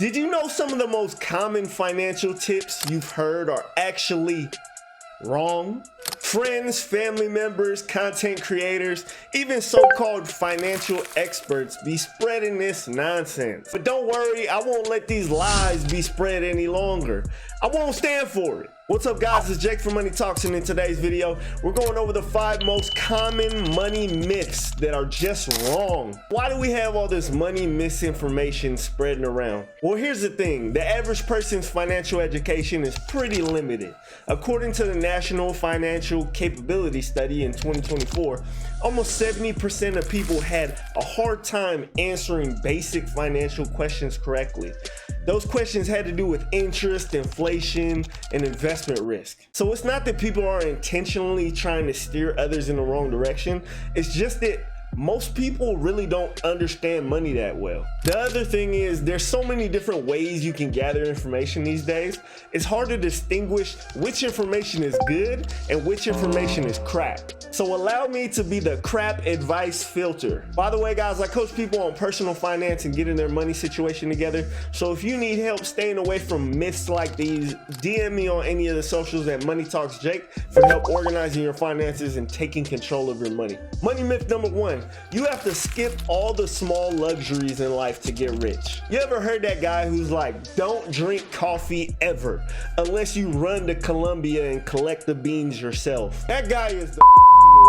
Did you know some of the most common financial tips you've heard are actually wrong? Friends, family members, content creators, even so-called financial experts be spreading this nonsense. But don't worry, I won't let these lies be spread any longer. I won't stand for it. What's up guys, it's Jake from Money Talks, and in today's video, we're going over the 5 most common money myths that are just wrong. Why do we have all this money misinformation spreading around? Well, here's the thing. The average person's financial education is pretty limited. According to the National Financial Capability Study in 2024, almost 70% of people had a hard time answering basic financial questions correctly. Those questions had to do with interest, inflation, and investment risk. So it's not that people are intentionally trying to steer others in the wrong direction. It's just that most people really don't understand money that well. The other thing is there's so many different ways you can gather information these days. It's hard to distinguish which information is good and which information is crap. So allow me to be the crap advice filter. By the way guys, I coach people on personal finance and getting their money situation together. So if you need help staying away from myths like these, DM me on any of the socials at Money Talks Jake for help organizing your finances and taking control of your money. Money myth number 1. You have to skip all the small luxuries in life to get rich. You ever heard that guy who's like, don't drink coffee ever unless you run to Colombia and collect the beans yourself? That guy is the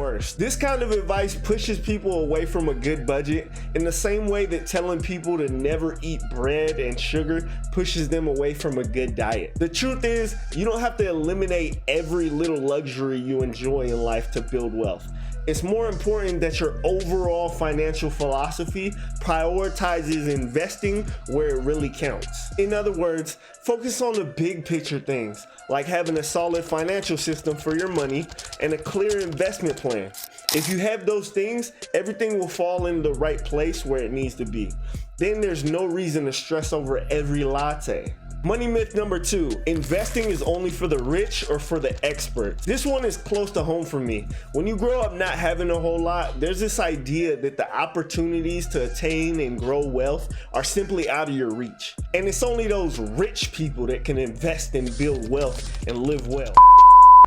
worst. This kind of advice pushes people away from a good budget in the same way that telling people to never eat bread and sugar pushes them away from a good diet. The truth is, you don't have to eliminate every little luxury you enjoy in life to build wealth. It's more important that your overall financial philosophy prioritizes investing where it really counts. In other words, focus on the big picture things, like having a solid financial system for your money and a clear investment plan. If you have those things, everything will fall in the right place where it needs to be. Then there's no reason to stress over every latte. Money myth number 2, investing is only for the rich or for the experts. This one is close to home for me. When you grow up not having a whole lot, there's this idea that the opportunities to attain and grow wealth are simply out of your reach. And it's only those rich people that can invest and build wealth and live well.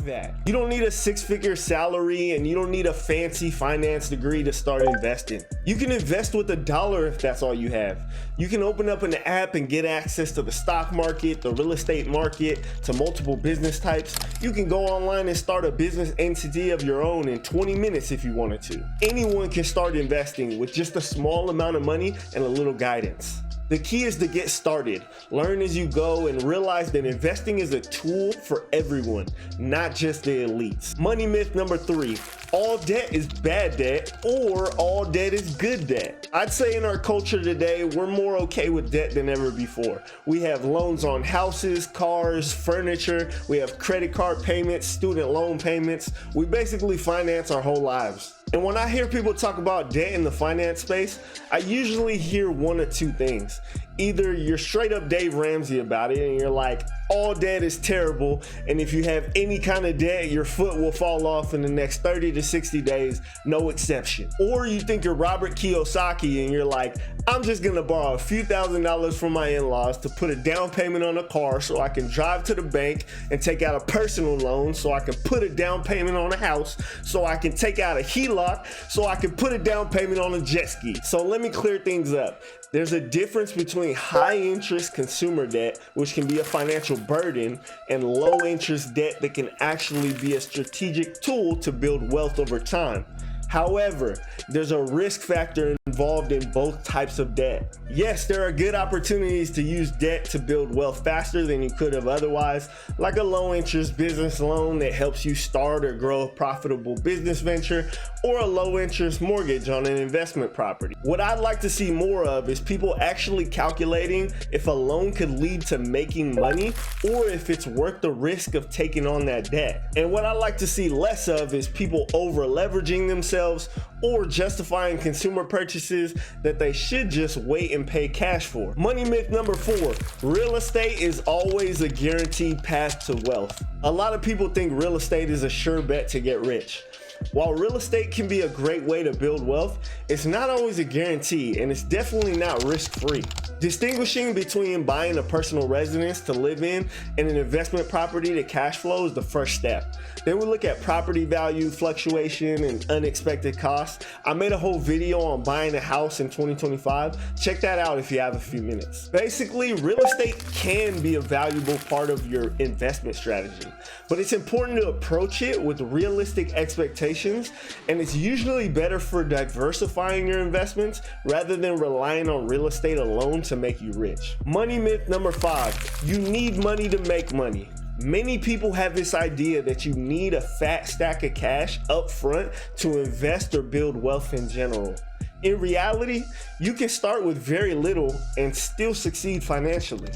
That. You don't need a 6-figure salary and you don't need a fancy finance degree to start investing. You can invest with $1 if that's all you have. You can open up an app and get access to the stock market, the real estate market, to multiple business types. You can go online and start a business entity of your own in 20 minutes if you wanted to. Anyone can start investing with just a small amount of money and a little guidance. The key is to get started, learn as you go, and realize that investing is a tool for everyone, not just the elites. Money myth number 3, all debt is bad debt or all debt is good debt. I'd say in our culture today, we're more okay with debt than ever before. We have loans on houses, cars, furniture, we have credit card payments, student loan payments. We basically finance our whole lives. And when I hear people talk about debt in the finance space, I usually hear one of 2 things. Either you're straight up Dave Ramsey about it and you're like, all debt is terrible, and if you have any kind of debt, your foot will fall off in the next 30 to 60 days, no exception. Or you think you're Robert Kiyosaki and you're like, I'm just gonna borrow a few $1,000s from my in-laws to put a down payment on a car so I can drive to the bank and take out a personal loan so I can put a down payment on a house, so I can take out a HELOC so I can put a down payment on a jet ski. So let me clear things up. There's a difference between high interest consumer debt, which can be a financial burden, and low interest debt that can actually be a strategic tool to build wealth over time. However, there's a risk factor involved in both types of debt. Yes, there are good opportunities to use debt to build wealth faster than you could have otherwise, like a low interest business loan that helps you start or grow a profitable business venture, or a low interest mortgage on an investment property. What I'd like to see more of is people actually calculating if a loan could lead to making money or if it's worth the risk of taking on that debt. And what I'd like to see less of is people over leveraging themselves or justifying consumer purchases that they should just wait and pay cash for. Money myth number 4, real estate is always a guaranteed path to wealth. A lot of people think real estate is a sure bet to get rich. While real estate can be a great way to build wealth, it's not always a guarantee, and it's definitely not risk-free. Distinguishing between buying a personal residence to live in and an investment property to cash flow is the first step. Then we look at property value fluctuation and unexpected costs. I made a whole video on buying a house in 2025. Check that out if you have a few minutes. Basically, real estate can be a valuable part of your investment strategy, but it's important to approach it with realistic expectations, and it's usually better for diversifying your investments rather than relying on real estate alone to make you rich. Money myth number 5, you need money to make money. Many people have this idea that you need a fat stack of cash up front to invest or build wealth in general. In reality, you can start with very little and still succeed financially.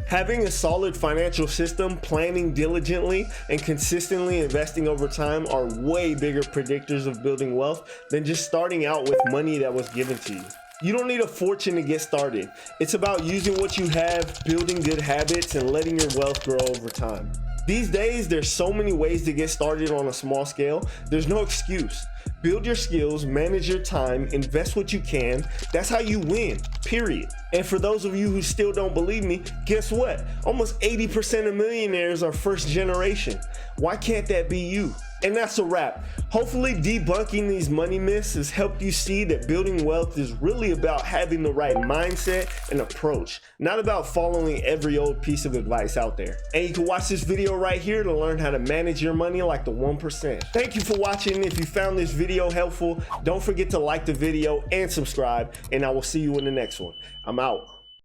Having a solid financial system, planning diligently, and consistently investing over time are way bigger predictors of building wealth than just starting out with money that was given to you. You don't need a fortune to get started. It's about using what you have, building good habits, and letting your wealth grow over time. These days, there's so many ways to get started on a small scale. There's no excuse. Build your skills, manage your time, invest what you can. That's how you win, period. And for those of you who still don't believe me, guess what? Almost 80% of millionaires are first generation. Why can't that be you? And that's a wrap. Hopefully debunking these money myths has helped you see that building wealth is really about having the right mindset and approach, not about following every old piece of advice out there. And you can watch this video right here to learn how to manage your money like the 1%. Thank you for watching. If you found this video helpful, don't forget to like the video and subscribe, and I will see you in the next one. I'm out.